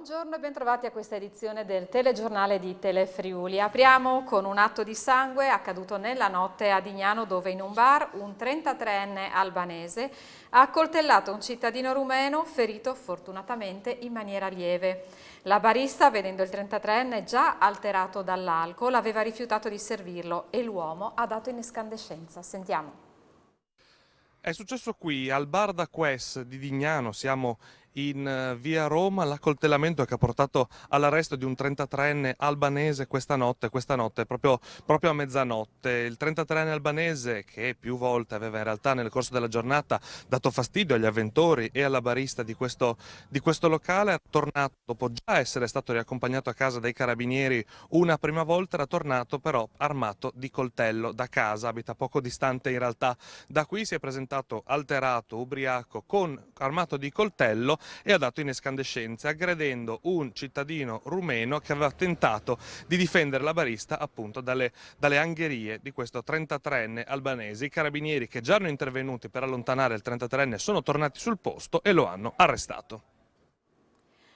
Buongiorno e bentrovati a questa edizione del telegiornale di Telefriuli. Apriamo con un atto di sangue accaduto nella notte a Dignano, dove in un bar un 33enne albanese ha accoltellato un cittadino rumeno ferito fortunatamente in maniera lieve. La barista, vedendo il 33enne già alterato dall'alcol, aveva rifiutato di servirlo e l'uomo ha dato in escandescenza. Sentiamo. È successo qui al bar da Quest di Dignano, siamo in via Roma, l'accoltellamento che ha portato all'arresto di un 33enne albanese questa notte proprio a mezzanotte. Il 33enne albanese, che più volte aveva in realtà nel corso della giornata dato fastidio agli avventori e alla barista di questo locale, è tornato dopo già essere stato riaccompagnato a casa dai carabinieri una prima volta, era tornato però armato di coltello da casa, abita poco distante in realtà da qui, si è presentato alterato, ubriaco, armato di coltello e ha dato in escandescenze, aggredendo un cittadino rumeno che aveva tentato di difendere la barista appunto dalle angherie di questo 33enne albanese. I carabinieri, che già erano intervenuti per allontanare il 33enne, sono tornati sul posto e lo hanno arrestato.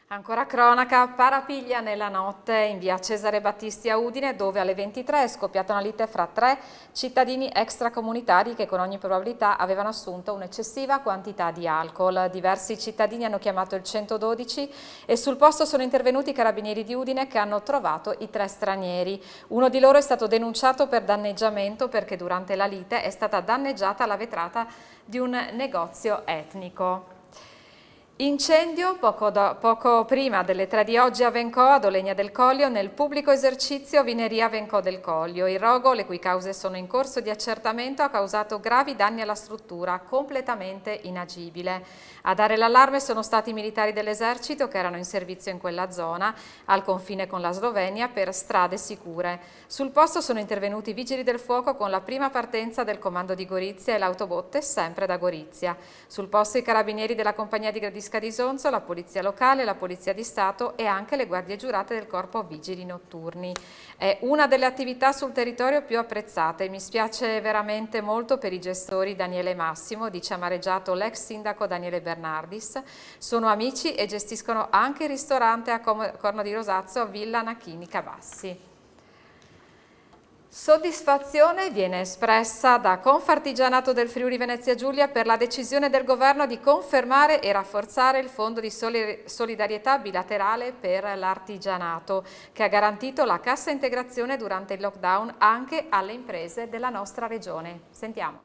Ancora cronaca, parapiglia nella notte in via Cesare Battisti a Udine, dove alle 23 è scoppiata una lite fra tre cittadini extracomunitari che con ogni probabilità avevano assunto un'eccessiva quantità di alcol. Diversi cittadini hanno chiamato il 112 e sul posto sono intervenuti i carabinieri di Udine, che hanno trovato i tre stranieri. Uno di loro è stato denunciato per danneggiamento perché durante la lite è stata danneggiata la vetrata di un negozio etnico. Incendio poco prima delle 3 di oggi a Vencò, ad Olegna del Coglio, nel pubblico esercizio Vineria Vencò del Coglio. Il rogo, le cui cause sono in corso di accertamento, ha causato gravi danni alla struttura, completamente inagibile. A dare l'allarme sono stati i militari dell'esercito che erano in servizio in quella zona, al confine con la Slovenia, per strade sicure. Sul posto sono intervenuti i vigili del fuoco con la prima partenza del comando di Gorizia e l'autobotte sempre da Gorizia. Sul posto i carabinieri della compagnia di Gradisca di Sonzo, la Polizia Locale, la Polizia di Stato e anche le guardie giurate del Corpo Vigili Notturni. È una delle attività sul territorio più apprezzate. Mi spiace veramente molto per i gestori Daniele e Massimo, dice amareggiato l'ex sindaco Daniele Bernardis. Sono amici e gestiscono anche il ristorante a Corno di Rosazzo a Villa Nachini Cavassi. Soddisfazione viene espressa da Confartigianato del Friuli Venezia Giulia per la decisione del governo di confermare e rafforzare il fondo di solidarietà bilaterale per l'artigianato, che ha garantito la cassa integrazione durante il lockdown anche alle imprese della nostra regione. Sentiamo.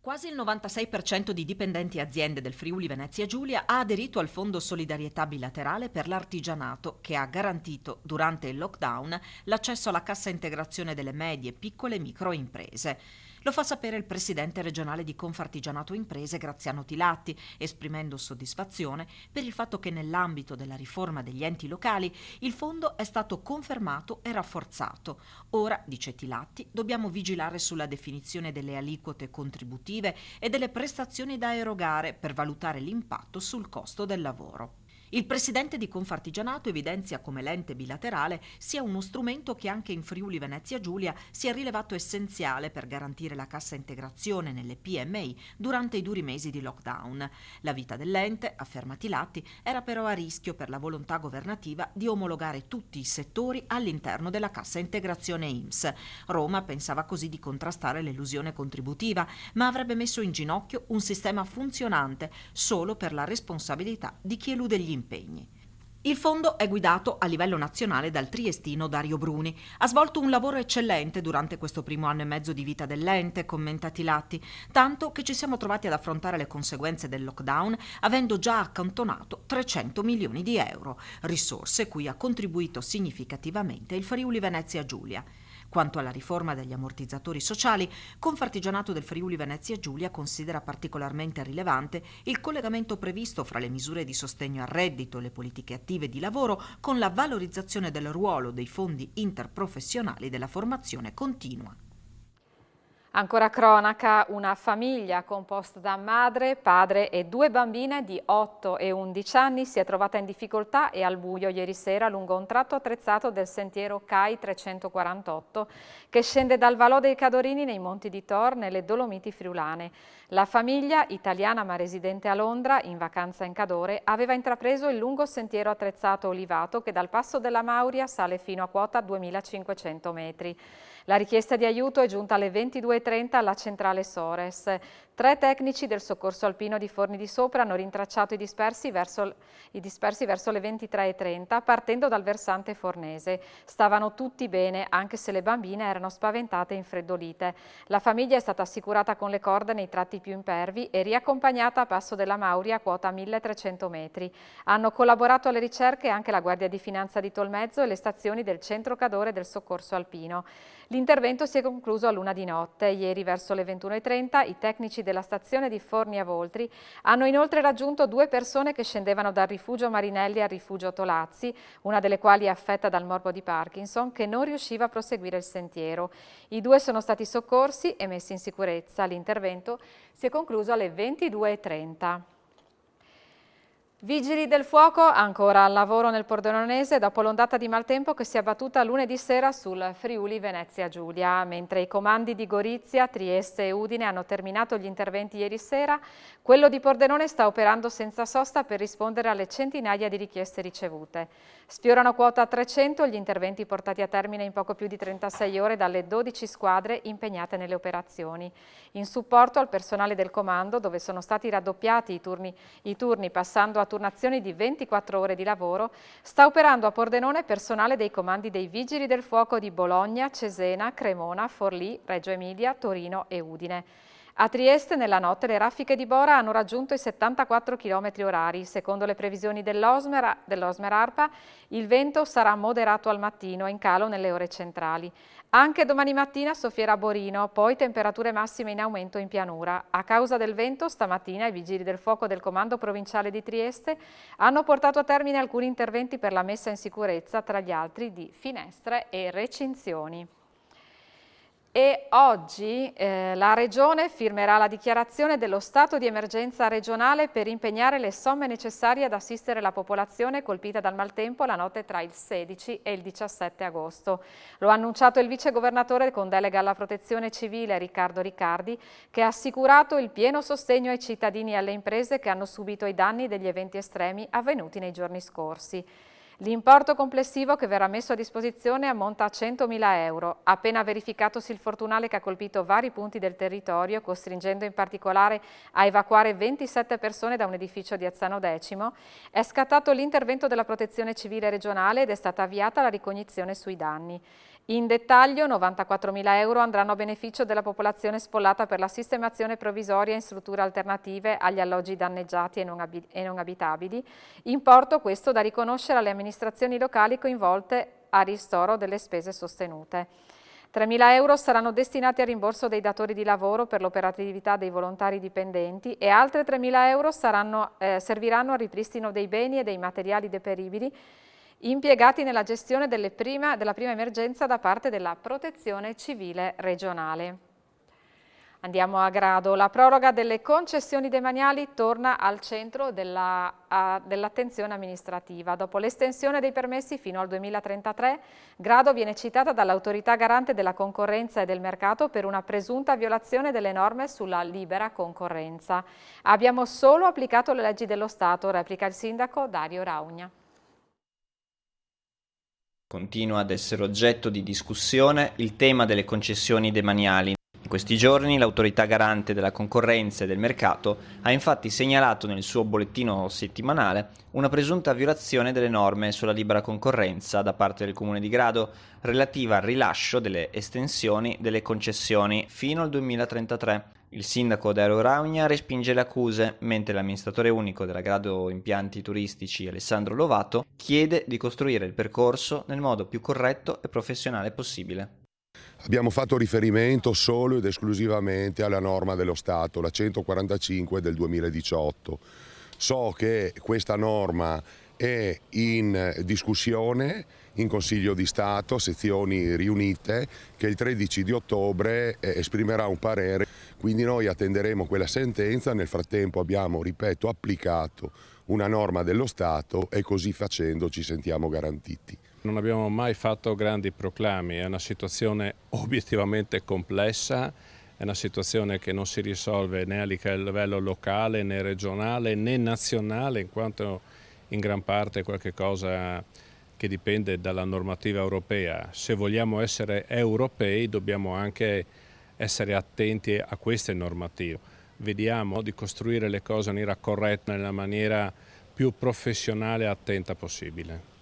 Quasi il 96% di dipendenti e aziende del Friuli Venezia Giulia ha aderito al Fondo Solidarietà Bilaterale per l'Artigianato, che ha garantito durante il lockdown l'accesso alla cassa integrazione delle medie, piccole e microimprese. Lo fa sapere il presidente regionale di Confartigianato Imprese, Graziano Tilatti, esprimendo soddisfazione per il fatto che nell'ambito della riforma degli enti locali il fondo è stato confermato e rafforzato. Ora, dice Tilatti, dobbiamo vigilare sulla definizione delle aliquote contributive e delle prestazioni da erogare per valutare l'impatto sul costo del lavoro. Il presidente di Confartigianato evidenzia come l'ente bilaterale sia uno strumento che anche in Friuli Venezia Giulia si è rilevato essenziale per garantire la cassa integrazione nelle PMI durante i duri mesi di lockdown. La vita dell'ente, afferma Tilatti, era però a rischio per la volontà governativa di omologare tutti i settori all'interno della cassa integrazione INPS. Roma pensava così di contrastare l'elusione contributiva, ma avrebbe messo in ginocchio un sistema funzionante solo per la responsabilità di chi elude gli impegni. Il fondo è guidato a livello nazionale dal triestino Dario Bruni. Ha svolto un lavoro eccellente durante questo primo anno e mezzo di vita dell'ente, commenta Tilatti, tanto che ci siamo trovati ad affrontare le conseguenze del lockdown avendo già accantonato 300 milioni di euro, risorse cui ha contribuito significativamente il Friuli Venezia Giulia. Quanto alla riforma degli ammortizzatori sociali, Confartigianato del Friuli Venezia Giulia considera particolarmente rilevante il collegamento previsto fra le misure di sostegno al reddito e le politiche attive di lavoro con la valorizzazione del ruolo dei fondi interprofessionali della formazione continua. Ancora cronaca, una famiglia composta da madre, padre e 2 bambine di 8 e 11 anni si è trovata in difficoltà e al buio ieri sera lungo un tratto attrezzato del sentiero CAI 348 che scende dal Valò dei Cadorini nei Monti di Tor nelle Dolomiti friulane. La famiglia, italiana ma residente a Londra, in vacanza in Cadore, aveva intrapreso il lungo sentiero attrezzato olivato che dal Passo della Mauria sale fino a quota 2500 metri. La richiesta di aiuto è giunta alle 22:30 alla centrale Sores. 3 tecnici del soccorso alpino di Forni di Sopra hanno rintracciato i dispersi verso le 23:30 partendo dal versante fornese. Stavano tutti bene, anche se le bambine erano spaventate e infreddolite. La famiglia è stata assicurata con le corde nei tratti più impervi e riaccompagnata a Passo della Mauria a quota 1300 metri. Hanno collaborato alle ricerche anche la Guardia di Finanza di Tolmezzo e le stazioni del Centro Cadore del Soccorso Alpino. L'intervento si è concluso a luna di notte. Ieri verso le 21:30 i tecnici della stazione di Forni a Voltri hanno inoltre raggiunto 2 persone che scendevano dal rifugio Marinelli al rifugio Tolazzi, una delle quali è affetta dal morbo di Parkinson, che non riusciva a proseguire il sentiero. I 2 sono stati soccorsi e messi in sicurezza. L'intervento si è concluso alle 22:30. Vigili del fuoco ancora al lavoro nel Pordenonese dopo l'ondata di maltempo che si è abbattuta lunedì sera sul Friuli Venezia Giulia. Mentre i comandi di Gorizia, Trieste e Udine hanno terminato gli interventi ieri sera, quello di Pordenone sta operando senza sosta per rispondere alle centinaia di richieste ricevute. Sfiorano quota 300 gli interventi portati a termine in poco più di 36 ore dalle 12 squadre impegnate nelle operazioni. In supporto al personale del comando, dove sono stati raddoppiati i turni passando a turnazioni di 24 ore di lavoro, sta operando a Pordenone personale dei comandi dei Vigili del Fuoco di Bologna, Cesena, Cremona, Forlì, Reggio Emilia, Torino e Udine. A Trieste nella notte le raffiche di Bora hanno raggiunto i 74 km/h. Secondo le previsioni dell'Osmer ARPA, il vento sarà moderato al mattino e in calo nelle ore centrali. Anche domani mattina soffierà Borino, poi temperature massime in aumento in pianura. A causa del vento, stamattina i vigili del fuoco del Comando Provinciale di Trieste hanno portato a termine alcuni interventi per la messa in sicurezza, tra gli altri di finestre e recinzioni. E oggi la Regione firmerà la dichiarazione dello stato di emergenza regionale per impegnare le somme necessarie ad assistere la popolazione colpita dal maltempo la notte tra il 16 e il 17 agosto. Lo ha annunciato il vicegovernatore con delega alla protezione civile Riccardo Riccardi, che ha assicurato il pieno sostegno ai cittadini e alle imprese che hanno subito i danni degli eventi estremi avvenuti nei giorni scorsi. L'importo complessivo che verrà messo a disposizione ammonta a 100.000 euro. Appena verificatosi il fortunale che ha colpito vari punti del territorio, costringendo in particolare a evacuare 27 persone da un edificio di Azzano Decimo, è scattato l'intervento della Protezione Civile regionale ed è stata avviata la ricognizione sui danni. In dettaglio 94.000 euro andranno a beneficio della popolazione sfollata per la sistemazione provvisoria in strutture alternative agli alloggi danneggiati e non abitabili, importo questo da riconoscere alle amministrazioni locali coinvolte a ristoro delle spese sostenute. 3.000 euro saranno destinati al rimborso dei datori di lavoro per l'operatività dei volontari dipendenti e altre 3.000 euro serviranno al ripristino dei beni e dei materiali deperibili impiegati nella gestione della prima emergenza da parte della Protezione Civile regionale. Andiamo a Grado. La proroga delle concessioni demaniali torna al centro dell'attenzione amministrativa. Dopo l'estensione dei permessi fino al 2033, Grado viene citata dall'autorità garante della concorrenza e del mercato per una presunta violazione delle norme sulla libera concorrenza. Abbiamo solo applicato le leggi dello Stato, replica il sindaco Dario Raugna. Continua ad essere oggetto di discussione il tema delle concessioni demaniali. In questi giorni l'autorità garante della concorrenza e del mercato ha infatti segnalato nel suo bollettino settimanale una presunta violazione delle norme sulla libera concorrenza da parte del Comune di Grado relativa al rilascio delle estensioni delle concessioni fino al 2033. Il sindaco Dario Raugna respinge le accuse, mentre l'amministratore unico della Grado Impianti Turistici Alessandro Lovato chiede di costruire il percorso nel modo più corretto e professionale possibile. Abbiamo fatto riferimento solo ed esclusivamente alla norma dello Stato, la 145 del 2018. So che questa norma è in discussione in Consiglio di Stato, sezioni riunite, che il 13 di ottobre esprimerà un parere, quindi noi attenderemo quella sentenza. Nel frattempo abbiamo, ripeto, applicato una norma dello Stato e così facendo ci sentiamo garantiti. Non abbiamo mai fatto grandi proclami, è una situazione obiettivamente complessa, è una situazione che non si risolve né a livello locale, né regionale, né nazionale, in quanto in gran parte è qualcosa che dipende dalla normativa europea. Se vogliamo essere europei dobbiamo anche essere attenti a queste normative. Vediamo di costruire le cose in maniera corretta, nella maniera più professionale e attenta possibile.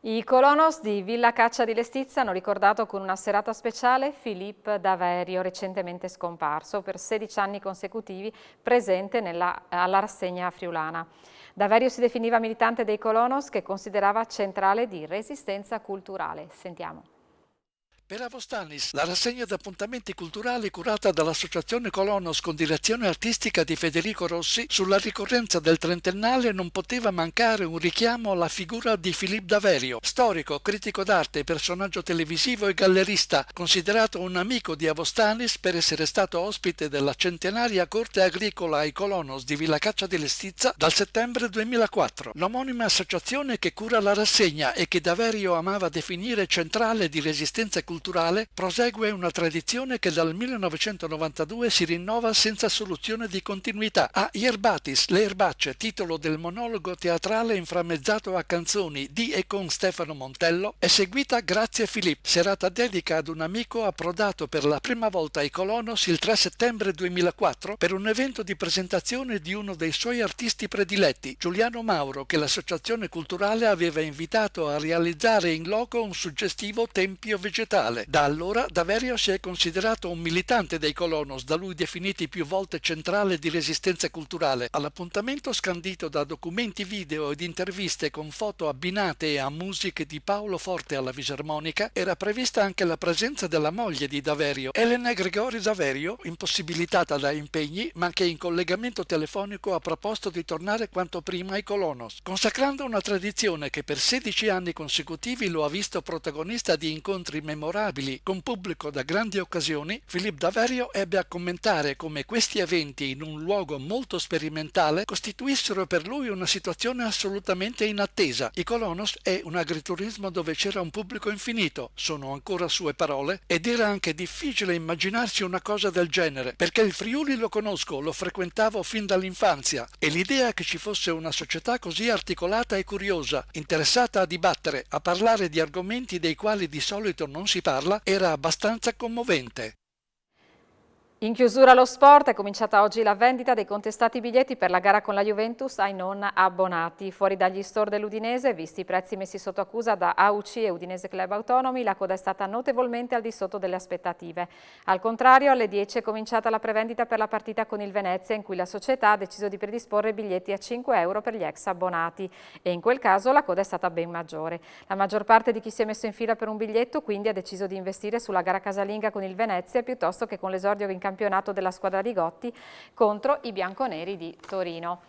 I colonos di Villa Caccia di Lestizza hanno ricordato con una serata speciale Philippe Daverio, recentemente scomparso, per 16 anni consecutivi presente alla rassegna friulana. Daverio si definiva militante dei colonos che considerava centrale di resistenza culturale. Sentiamo. Per Avostanis, la rassegna di appuntamenti culturali curata dall'Associazione Colonos con direzione artistica di Federico Rossi, sulla ricorrenza del trentennale non poteva mancare un richiamo alla figura di Philippe Daverio, storico, critico d'arte, personaggio televisivo e gallerista, considerato un amico di Avostanis per essere stato ospite della centenaria corte agricola ai Colonos di Villa Caccia di Lestizza dal settembre 2004. L'omonima associazione che cura la rassegna e che Daverio amava definire centrale di resistenza culturale prosegue una tradizione che dal 1992 si rinnova senza soluzione di continuità. A Ierbatis, le erbacce, titolo del monologo teatrale inframmezzato a canzoni di e con Stefano Montello, è seguita Grazie Philippe, serata dedica ad un amico approdato per la prima volta ai Colonos il 3 settembre 2004 per un evento di presentazione di uno dei suoi artisti prediletti, Giuliano Mauro, che l'associazione culturale aveva invitato a realizzare in loco un suggestivo tempio vegetale. Da allora Daverio si è considerato un militante dei Colonos, da lui definiti più volte centrale di resistenza culturale. All'appuntamento scandito da documenti video ed interviste con foto abbinate a musiche di Paolo Forte alla fisarmonica era prevista anche la presenza della moglie di Daverio, Elena Gregori Daverio, impossibilitata da impegni ma che in collegamento telefonico ha proposto di tornare quanto prima ai Colonos, consacrando una tradizione che per 16 anni consecutivi lo ha visto protagonista di incontri memorabili con pubblico da grandi occasioni. Philippe Daverio ebbe a commentare come questi eventi in un luogo molto sperimentale costituissero per lui una situazione assolutamente inattesa. I Colonos è un agriturismo dove c'era un pubblico infinito, sono ancora sue parole, ed era anche difficile immaginarsi una cosa del genere, perché il Friuli lo conosco, lo frequentavo fin dall'infanzia, e l'idea che ci fosse una società così articolata e curiosa, interessata a dibattere, a parlare di argomenti dei quali di solito non si parla, era abbastanza commovente. In chiusura allo sport è cominciata oggi la vendita dei contestati biglietti per la gara con la Juventus ai non abbonati. Fuori dagli store dell'Udinese, visti i prezzi messi sotto accusa da AUC e Udinese Club Autonomi, la coda è stata notevolmente al di sotto delle aspettative. Al contrario, alle 10 è cominciata la prevendita per la partita con il Venezia, in cui la società ha deciso di predisporre biglietti a 5 euro per gli ex abbonati, e in quel caso la coda è stata ben maggiore. La maggior parte di chi si è messo in fila per un biglietto quindi ha deciso di investire sulla gara casalinga con il Venezia piuttosto che con l'esordio in campionato della squadra di Gotti contro i bianconeri di Torino.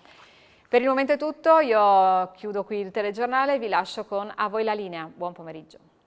Per il momento è tutto, io chiudo qui il telegiornale e vi lascio con A voi la linea. Buon pomeriggio.